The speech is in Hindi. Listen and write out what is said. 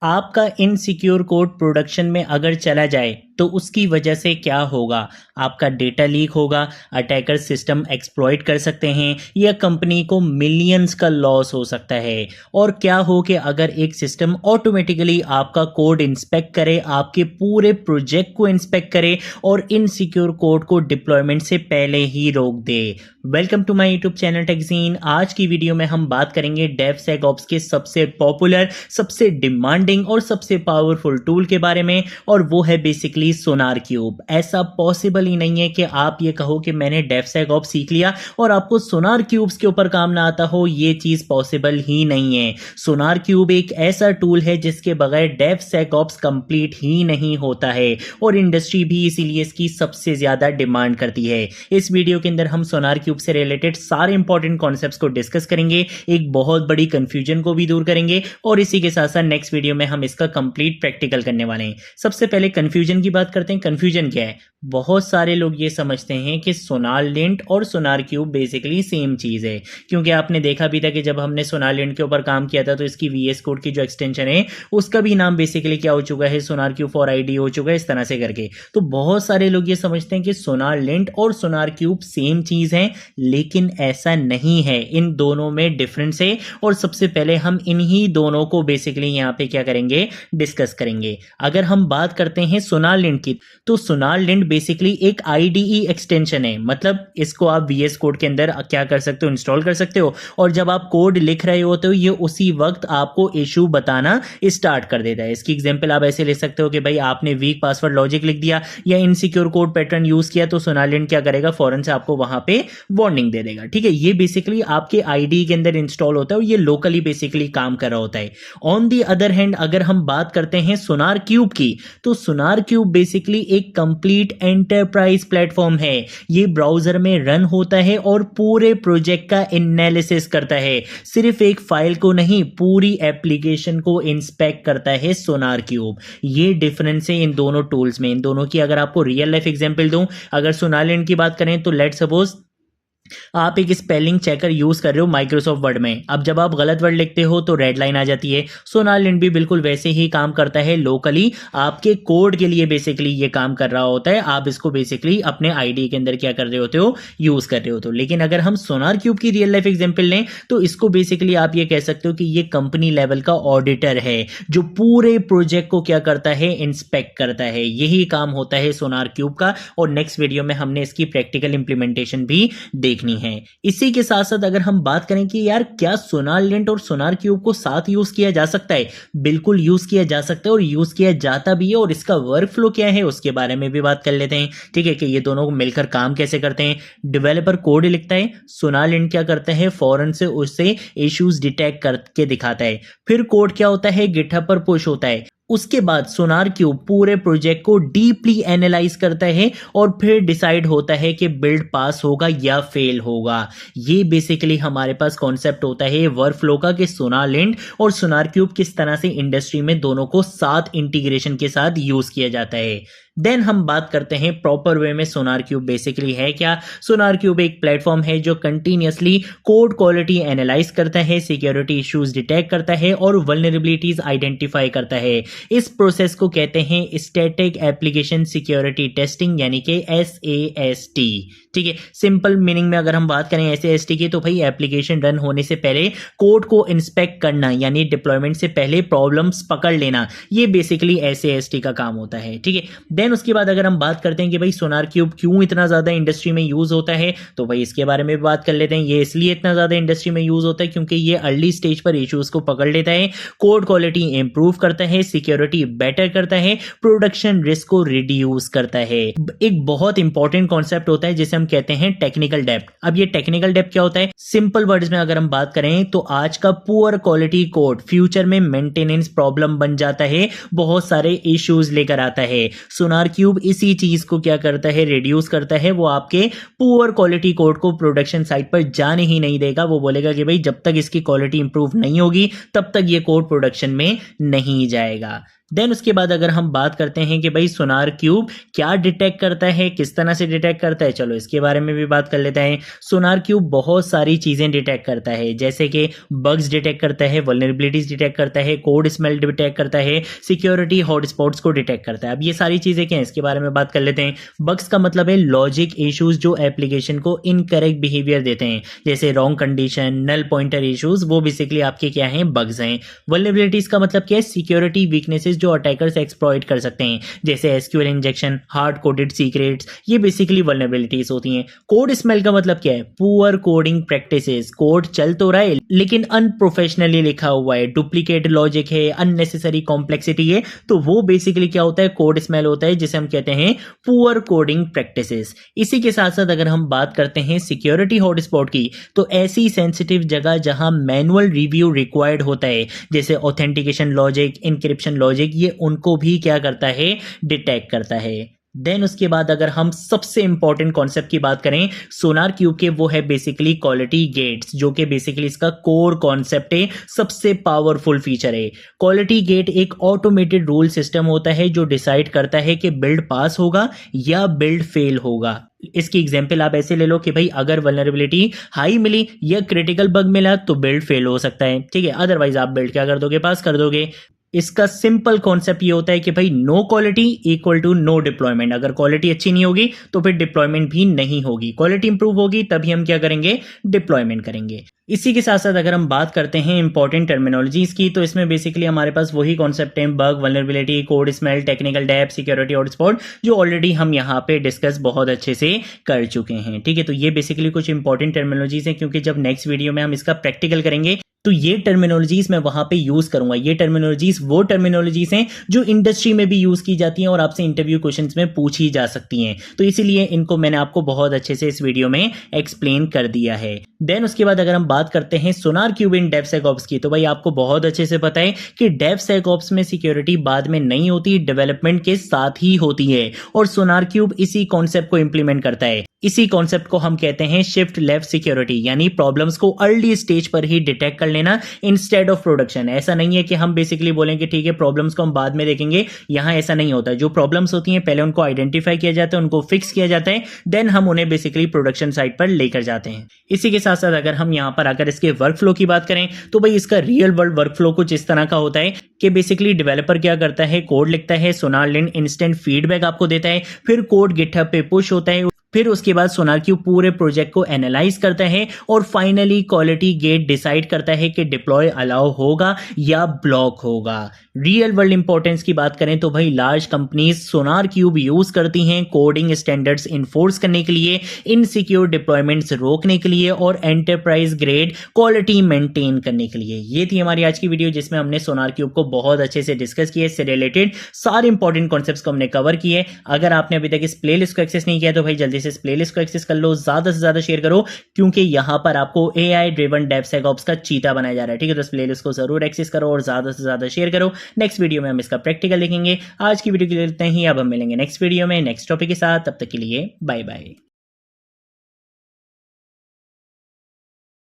आपका इनसिक्योर कोड प्रोडक्शन में अगर चला जाए तो उसकी वजह से क्या होगा। आपका डेटा लीक होगा, अटैकर सिस्टम एक्सप्लॉइट कर सकते हैं या कंपनी को मिलियंस का लॉस हो सकता है। और क्या हो कि अगर एक सिस्टम ऑटोमेटिकली आपका कोड इंस्पेक्ट करे, आपके पूरे प्रोजेक्ट को इंस्पेक्ट करे और इनसिक्योर कोड को डिप्लॉयमेंट से पहले ही रोक दे। Welcome to my YouTube channel Techgene. आज की वीडियो में हम बात करेंगे डेवसेकऑप्स के सबसे पॉपुलर, सबसे डिमांडिंग और सबसे पावरफुल टूल के बारे में, और वो है बेसिकली सोनार क्यूब। ऐसा पॉसिबल ही नहीं है कि आप ये कहो कि मैंने डेवसेकऑप्स सीख लिया और आपको सोनार क्यूब्स के ऊपर काम ना आता हो। ये चीज पॉसिबल ही नहीं है। सोनार क्यूब एक ऐसा टूल है जिसके बगैर डेवसेकऑप्स कंप्लीट ही नहीं होता है और इंडस्ट्री भी इसीलिए इसकी सबसे ज्यादा डिमांड करती है। इस वीडियो के अंदर हम सोनार क्यूब से रिलेटेड सारे इंपॉर्टेंट कॉन्सेप्ट्स को डिस्कस करेंगे, एक बहुत बड़ी कंफ्यूजन को भी दूर करेंगे और इसी के साथ साथ नेक्स्ट वीडियो में हम इसका कंप्लीट प्रैक्टिकल करने वाले हैं। सबसे पहले कंफ्यूजन की बात करते हैं। कंफ्यूजन क्या है? बहुत सारे लोग ये समझते हैं कि सोनारलिंट और सोनार क्यूब बेसिकली सेम चीज है, क्योंकि आपने देखा भी था कि जब हमने सोनारलिंट के ऊपर काम किया था तो इसकी वीएस कोड की जो एक्सटेंशन है उसका भी नाम बेसिकली क्या हो चुका है, सोनार क्यूब फॉर आईडी हो चुका है, इस तरह से करके। तो बहुत सारे लोग ये समझते हैं कि सोनारलिंट और सोनार क्यूब सेम चीज है, लेकिन ऐसा नहीं है। इन दोनों में डिफरेंस है और सबसे पहले हम इन्हीं दोनों को बेसिकली यहाँ पे क्या करेंगे, डिस्कस करेंगे। अगर हम बात करते हैं सोनारलिंट की, तो सोनारलिंट बेसिकली एक आईडीई एक्सटेंशन है। मतलब इसको आप वीएस कोड के अंदर क्या कर सकते हो, इंस्टॉल कर सकते हो, और जब आप कोड लिख रहे होते हो ये उसी वक्त आपको इशू बताना स्टार्ट कर देता है। इसकी एग्जांपल आप ऐसे ले सकते हो कि भाई आपने वीक पासवर्ड लॉजिक लिख दिया या इनसिक्योर कोड पैटर्न यूज किया, तो सोनारलिंट क्या करेगा, फौरन से आपको वहां पे वार्निंग दे देगा। ठीक है, ये बेसिकली आपके आईडी के अंदर इंस्टॉल होता है और ये लोकली बेसिकली काम कर रहा होता है। ऑन दी अदर हैंड अगर हम बात करते हैं सोनार क्यूब की, तो सोनार क्यूब बेसिकली एक कंप्लीट एंटरप्राइज प्लेटफॉर्म है। ये ब्राउजर में रन होता है और पूरे प्रोजेक्ट का एनालिसिस करता है। सिर्फ एक फाइल को नहीं, पूरी एप्लीकेशन को इंस्पेक्ट करता है सोनार क्यूब। ये डिफरेंस है इन दोनों टूल्स में। इन दोनों की अगर आपको रियल लाइफ एग्जांपल दूं, अगर सोनारलिंट की बात करें तो लेट्स सपोज आप एक स्पेलिंग चेकर यूज कर रहे हो माइक्रोसॉफ्ट वर्ड में। अब जब आप गलत वर्ड लिखते हो तो रेड लाइन आ जाती है। सोनारलिंट भी बिल्कुल वैसे ही काम करता है, लोकली आपके कोड के लिए बेसिकली ये काम कर रहा होता है। आप इसको बेसिकली अपने आईडी के अंदर क्या कर रहे होते हो, यूज कर रहे होते हो। लेकिन अगर हम सोनार क्यूब की रियल लाइफ एग्जांपल लें तो इसको बेसिकली आप ये कह सकते हो कि ये कंपनी लेवल का ऑडिटर है जो पूरे प्रोजेक्ट को क्या करता है, इंस्पेक्ट करता है। यही काम होता है सोनार क्यूब का, और नेक्स्ट वीडियो में हमने इसकी प्रैक्टिकल इंप्लीमेंटेशन भी देखनी है। इसी के साथ साथ अगर हम बात करें कि यार क्या सोनारलिंट और सोनार क्यूब को साथ यूज किया जा सकता है, बिल्कुल यूज किया जा सकता है और यूज किया जाता भी है। और इसका वर्क फ्लो क्या है उसके बारे में भी बात कर लेते हैं। ठीक है, कि ये दोनों मिलकर काम कैसे करते हैं। डेवलपर कोड लिखता है, सोनारलिंट क्या करता है, फौरन से उससे इश्यूज डिटेक्ट करके दिखाता है। फिर कोड क्या होता है, गिटहब पर पुश होता है। उसके बाद सोनार क्यूब पूरे प्रोजेक्ट को डीपली एनालाइज करता है और फिर डिसाइड होता है कि बिल्ड पास होगा या फेल होगा। ये बेसिकली हमारे पास कॉन्सेप्ट होता है वर्क फ्लो का, कि सोनारलिंट और सोनार क्यूब किस तरह से इंडस्ट्री में दोनों को साथ इंटीग्रेशन के साथ यूज किया जाता है। देन हम बात करते हैं प्रॉपर वे में सोनार क्यूब बेसिकली है क्या। सोनार क्यूब एक प्लेटफॉर्म है जो कंटिन्यूअसली कोड क्वालिटी एनालाइज करता है, सिक्योरिटी इश्यूज डिटेक्ट करता है और वल्नरेबिलिटीज आइडेंटिफाई करता है। इस प्रोसेस को कहते हैं स्टैटिक एप्लीकेशन सिक्योरिटी टेस्टिंग, यानी कि SAST। ठीक है, सिंपल मीनिंग में अगर हम बात करें SAST की, तो भाई एप्लीकेशन रन होने से पहले कोड को इंस्पेक्ट करना, यानी डिप्लॉयमेंट से पहले प्रॉब्लम्स पकड़ लेना, ये बेसिकली SAST का काम होता है। ठीक है, देन उसके बाद अगर हम बात करते हैं कि भाई सोनार क्यूब क्यों इतना ज्यादा इंडस्ट्री में यूज होता है, तो भाई इसके बारे में भी बात कर लेते हैं। ये इसलिए इतना ज्यादा इंडस्ट्री में यूज होता है क्योंकि ये अर्ली स्टेज पर इश्यूज को पकड़ लेता है, कोड क्वालिटी इंप्रूव करता है, सिक्योरिटी बेटर करता है, प्रोडक्शन रिस्क को रिड्यूस करता है। एक बहुत इंपॉर्टेंट कॉन्सेप्ट होता है जिसे हम कहते हैं टेक्निकल डेप्थ। अब ये टेक्निकल डेप्थ क्या होता है, सिंपल वर्ड्स में अगर हम बात करें तो आज का पुअर क्वालिटी कोड फ्यूचर में मेंटेनेंस प्रॉब्लम बन जाता है, बहुत सारे इश्यूज लेकर आता है। सोनार क्यूब इसी चीज को क्या करता है, रिड्यूस करता है। वो आपके पुअर क्वालिटी कोड को प्रोडक्शन साइट पर जाने ही नहीं देगा। वो बोलेगा कि भाई जब तक इसकी क्वालिटी इंप्रूव नहीं होगी तब तक ये कोड प्रोडक्शन में नहीं जाएगा। देन उसके बाद अगर हम बात करते हैं कि भाई सोनार क्यूब क्या डिटेक्ट करता है, किस तरह से डिटेक्ट करता है, चलो इसके बारे में भी बात कर लेते हैं। सोनार क्यूब बहुत सारी चीज़ें डिटेक्ट करता है, जैसे कि बग्स डिटेक्ट करता है, वल्नरेबिलिटीज डिटेक्ट करता है, कोड स्मेल डिटेक्ट करता है, सिक्योरिटी हॉटस्पॉट्स को डिटेक्ट करता है। अब ये सारी चीज़ें क्या है, इसके बारे में बात कर लेते हैं। बग्स का मतलब है लॉजिक इश्यूज जो एप्लीकेशन को इनकरेक्ट बिहेवियर देते हैं, जैसे wrong condition, null pointer issues, वो बेसिकली आपके क्या हैं, बग्स हैं। वल्नरेबिलिटीज का मतलब क्या है, सिक्योरिटी वीकनेसेस जो अटैकर्स एक्सप्लॉइट कर सकते हैं, जैसे SQL injection, hard coded secrets, ये बेसिकली वल्नरेबिलिटीज होती हैं। कोड स्मेल का मतलब क्या है, पुअर कोडिंग प्रैक्टिसेस, कोड चल तो रहा है लेकिन अनप्रोफेशनली लिखा हुआ है, डुप्लीकेट लॉजिक है, अननेसेसरी कॉम्प्लेक्सिटी है, तो वो बेसिकली क्या होता है, कोड स्मेल होता है, जिसे हम कहते हैं पुअर कोडिंग प्रैक्टिसेस। इसी के साथ साथ अगर हम बात करते हैं सिक्योरिटी हॉटस्पॉट की, तो ऐसी सेंसिटिव जगह जहां मैनुअल रिव्यू रिक्वायर्ड होता है, जैसे ऑथेंटिकेशन लॉजिक, इंक्रिप्शन लॉजिक, ये उनको भी क्या करता है, डिटेक्ट करता है। देन उसके बाद अगर हम सबसे इंपॉर्टेंट कॉन्सेप्ट की बात करें सोनार क्यूब के, वो है बेसिकली क्वालिटी गेट्स, जो कि बेसिकली इसका कोर कॉन्सेप्ट है, सबसे पावरफुल फीचर है। क्वालिटी गेट एक ऑटोमेटेड रूल सिस्टम होता है जो डिसाइड करता है कि बिल्ड पास होगा या बिल्ड फेल होगा। इसकी एग्जांपल आप ऐसे ले लो कि भाई अगर वल्नरेबिलिटी हाई मिली या क्रिटिकल बग मिला तो बिल्ड फेल हो सकता है, ठीक है, अदरवाइज आप बिल्ड क्या कर दोगे, पास कर दोगे। इसका सिंपल कॉन्सेप्ट ये होता है कि भाई no quality equal to no deployment. अगर क्वालिटी अच्छी नहीं होगी तो फिर डिप्लॉयमेंट भी नहीं होगी, क्वालिटी इंप्रूव होगी तभी हम क्या करेंगे, डिप्लॉयमेंट करेंगे। इसी के साथ साथ अगर हम बात करते हैं इंपॉर्टेंट टर्मिनोलॉजीज की, तो इसमें बेसिकली हमारे पास वही कॉन्सेप्ट है, bug, vulnerability, code smell, technical depth, security hotspot, जो ऑलरेडी हम यहाँ पे डिस्कस बहुत अच्छे से कर चुके हैं, ठीक है। तो ये बेसिकली कुछ इंपॉर्टेंट टर्मिनोलॉजीज हैं, क्योंकि जब नेक्स्ट वीडियो में हम इसका प्रैक्टिकल करेंगे तो ये टर्मिनोलॉजीज मैं वहां पे यूज करूंगा। ये टर्मिनोलॉजीज वो टर्मिनोलॉजीज हैं जो इंडस्ट्री में भी यूज की जाती हैं और आपसे इंटरव्यू क्वेश्चंस में पूछी जा सकती हैं, तो इसीलिए इनको मैंने आपको बहुत अच्छे से इस वीडियो में एक्सप्लेन कर दिया है। देन उसके बाद अगर हम बात करते हैं सोनार क्यूब इन डेवसेकऑप्स की, तो भाई आपको बहुत अच्छे से पता है कि डेवसेकऑप्स में सिक्योरिटी बाद में नहीं होती, डेवलपमेंट के साथ ही होती है, और सोनार क्यूब इसी कॉन्सेप्ट को इंप्लीमेंट करता है। इसी कॉन्सेप्ट को हम कहते हैं शिफ्ट लेफ्ट सिक्योरिटी, यानी प्रॉब्लम्स को अर्ली स्टेज पर ही डिटेक्ट कर लेना इंस्टेड ऑफ प्रोडक्शन। ऐसा नहीं है कि हम बेसिकली बोलेंगे ठीक है प्रॉब्लम्स को हम बाद में देखेंगे, यहां ऐसा नहीं होता। जो प्रॉब्लम्स होती हैं पहले उनको आइडेंटिफाई किया जाता है, उनको फिक्स किया जाता है, देन हम उन्हें बेसिकली प्रोडक्शन साइट पर लेकर जाते हैं। इसी के साथ साथ अगर हम यहां पर आकर इसके वर्कफ्लो की बात करें, तो भाई इसका रियल वर्ल्ड वर्कफ्लो कुछ इस तरह का होता है कि बेसिकली डेवलपर क्या करता है, कोड लिखता है, सोनारलिंड इंस्टेंट फीडबैक आपको देता है, फिर कोड गिटहब पे पुश होता है, फिर उसके बाद सोनार क्यूब पूरे प्रोजेक्ट को एनालाइज करता है और फाइनली क्वालिटी गेट डिसाइड करता है कि डिप्लॉय अलाउ होगा या ब्लॉक होगा। रियल वर्ल्ड इंपॉर्टेंस की बात करें तो भाई लार्ज कंपनीज सोनार क्यूब यूज करती हैं कोडिंग स्टैंडर्ड्स इन्फोर्स करने के लिए, इनसिक्योर डिप्लॉयमेंट्स रोकने के लिए और एंटरप्राइज ग्रेड क्वालिटी मेंटेन करने के लिए। ये थी हमारी आज की वीडियो जिसमें हमने सोनार क्यूब को बहुत अच्छे से डिस्कस किया, इससे रिलेटेड सारे इंपॉर्टेंट कॉन्सेप्ट्स को हमने कवर किए। अगर आपने अभी तक इस प्लेलिस्ट को एक्सेस नहीं किया तो भाई जल्दी से इस प्लेलिस्ट को एक्सेस कर लो, ज्यादा से ज्यादा शेयर करो, क्योंकि यहां पर आपको एआई ड्रिवन डेवसेकऑप्स का चीता बनाया जा रहा है, ठीक है। तो इस प्लेलिस्ट को जरूर एक्सेस करो और ज्यादा से ज्यादा शेयर करो। नेक्स्ट वीडियो में हम इसका प्रैक्टिकल देखेंगे। आज की वीडियो के लिए इतना ही, अब हम मिलेंगे नेक्स्ट वीडियो में नेक्स्ट टॉपिक के साथ, तब तक के लिए बाय बाय।